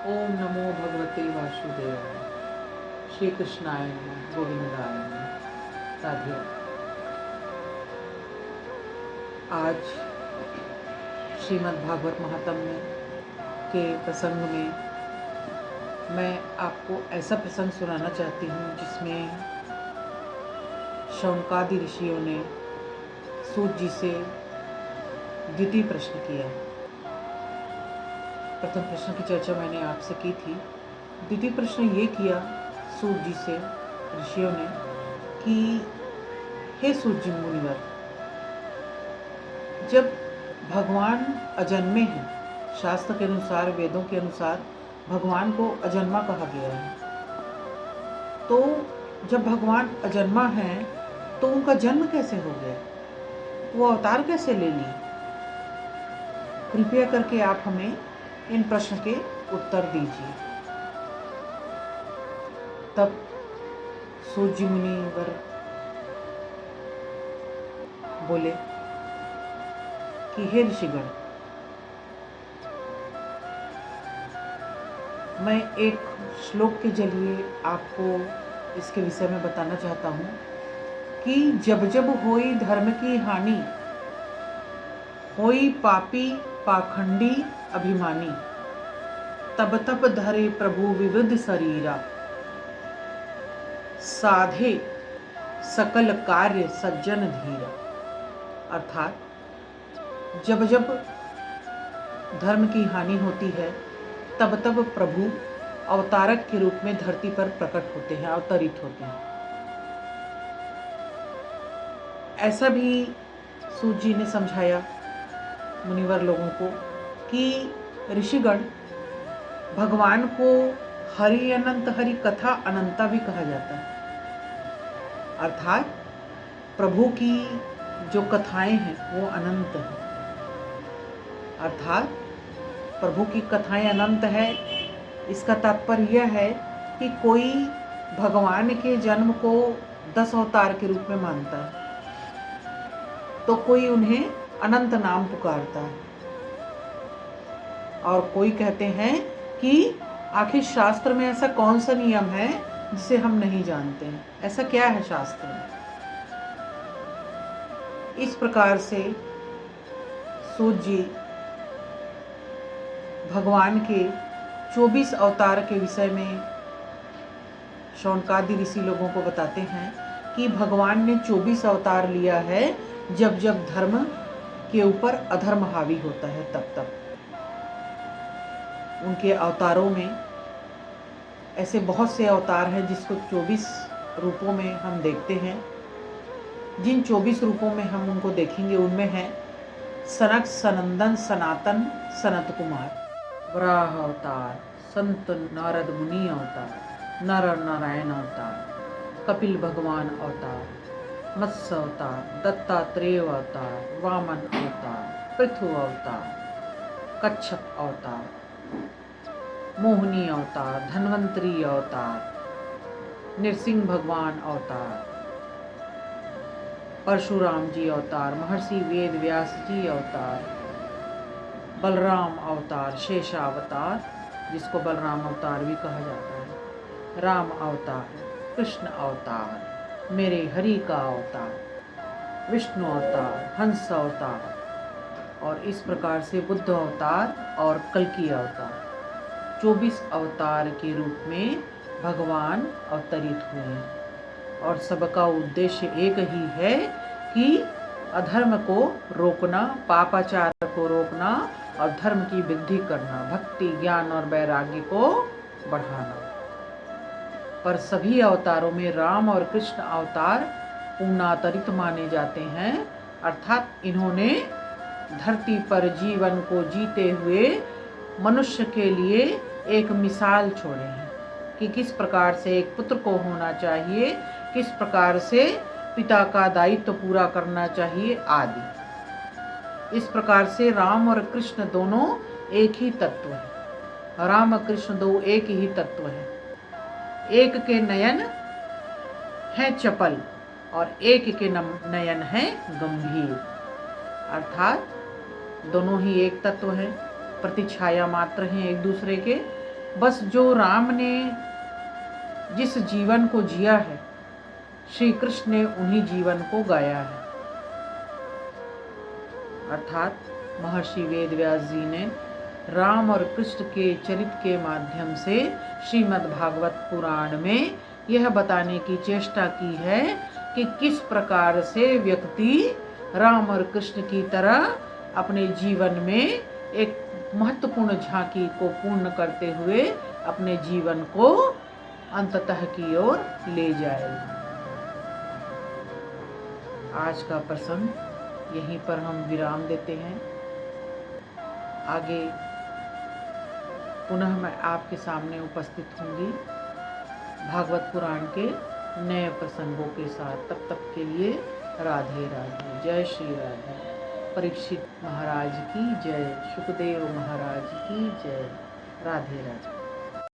ओम नमो भगवते वासुदेवाय। श्री कृष्णाय नमः, गोविंदाय नमः। राधे। आज श्रीमद् भागवत महात्म्य के प्रसंग में मैं आपको ऐसा प्रसंग सुनाना चाहती हूँ जिसमें शौनकादि ऋषियों ने सूत जी से द्वितीय प्रश्न किया। प्रथम प्रश्न की चर्चा मैंने आपसे की थी। द्वितीय प्रश्न ये किया सूत जी से ऋषियों ने कि हे सूत जी मुनिवर, जब भगवान अजन्मे हैं, शास्त्र के अनुसार, वेदों के अनुसार भगवान को अजन्मा कहा गया है, तो जब भगवान अजन्मा हैं तो उनका जन्म कैसे हो गया, वो अवतार कैसे ले लिए? कृपया करके आप हमें इन प्रश्न के उत्तर दीजिए। तब सूत जी मुनिवर बोले कि हे ऋषिगण, मैं एक श्लोक के जरिए आपको इसके विषय में बताना चाहता हूँ कि जब जब होई धर्म की हानि, होई पापी पाखंडी अभिमानी, तब तब धरे प्रभु विविध शरीरा, साधे सकल कार्य सज्जन धीरा। अर्थात जब जब धर्म की हानि होती है तब तब प्रभु अवतारक के रूप में धरती पर प्रकट होते हैं, अवतरित होते हैं। ऐसा भी सूत जी ने समझाया मुनिवर लोगों को कि ऋषिगण, भगवान को हरि अनंत, हरि कथा अनंता भी कहा जाता है। अर्थात प्रभु की जो कथाएं हैं वो अनंत हैं। अर्थात प्रभु की कथाएं अनंत है, इसका तात्पर्य यह है कि कोई भगवान के जन्म को 10 अवतार के रूप में मानता है तो कोई उन्हें अनंत नाम पुकारता है, और कोई कहते हैं कि आखिर शास्त्र में ऐसा कौन सा नियम है जिसे हम नहीं जानते हैं, ऐसा क्या है शास्त्र में। इस प्रकार से सूत जी भगवान के 24 अवतार के विषय में शौनकादि ऋषि लोगों को बताते हैं कि भगवान ने 24 अवतार लिया है जब जब धर्म के ऊपर अधर्म हावी होता है, तब तब उनके अवतारों में ऐसे बहुत से अवतार हैं जिसको 24 रूपों में हम देखते हैं। जिन 24 रूपों में हम उनको देखेंगे उनमें है सनक, सनंदन, सनातन, सनत कुमार, वराह अवतार, संत नारद मुनि अवतार, नर नारायण अवतार, कपिल भगवान अवतार, मत्स्य अवतार, दत्तात्रेय अवतार, वामन अवतार, पृथु अवतार, कच्छप अवतार, मोहिनी अवतार, धन्वंतरी अवतार, नृसिंह भगवान अवतार, परशुराम जी अवतार, महर्षि वेद व्यास जी अवतार, बलराम अवतार, शेषावतार जिसको बलराम अवतार भी कहा जाता है, राम अवतार, कृष्ण अवतार, मेरे हरि का अवतार, विष्णु अवतार, हंस अवतार, और इस प्रकार से बुद्ध अवतार और कल्कि अवतार, 24 अवतार के रूप में भगवान अवतरित हुए हैं। और सबका उद्देश्य एक ही है कि अधर्म को रोकना, पापाचार को रोकना और धर्म की वृद्धि करना, भक्ति, ज्ञान और वैराग्य को बढ़ाना। पर सभी अवतारों में राम और कृष्ण अवतार पूर्णावतरित माने जाते हैं। अर्थात इन्होंने धरती पर जीवन को जीते हुए मनुष्य के लिए एक मिसाल छोड़े हैं कि किस प्रकार से एक पुत्र को होना चाहिए, किस प्रकार से पिता का दायित्व पूरा करना चाहिए आदि। इस प्रकार से राम और कृष्ण दोनों एक ही तत्व है। राम और कृष्ण दो एक ही तत्व है। एक के नयन है चपल और एक के नयन है गंभीर। अर्थात दोनों ही एक तत्व हैं, प्रतिछाया मात्र हैं एक दूसरे के, बस जो राम ने जिस जीवन को जिया है, श्री कृष्ण ने उन्हीं जीवन को गाया है। अर्थात महर्षि वेदव्यास जी ने राम और कृष्ण के चरित्र के माध्यम से श्रीमद् भागवत पुराण में यह बताने की चेष्टा की है कि किस प्रकार से व्यक्ति राम और कृष्ण की तरह अपने जीवन में एक महत्वपूर्ण झांकी को पूर्ण करते हुए अपने जीवन को अंततः की ओर ले जाए। आज का प्रसंग यहीं पर हम विराम देते हैं। आगे पुनः मैं आपके सामने उपस्थित होंगी भागवत पुराण के नए प्रसंगों के साथ। तब तक के लिए राधे राधे। जय श्री राधे। परीक्षित महाराज की जय। सुखदेव महाराज की जय। राधे राधे।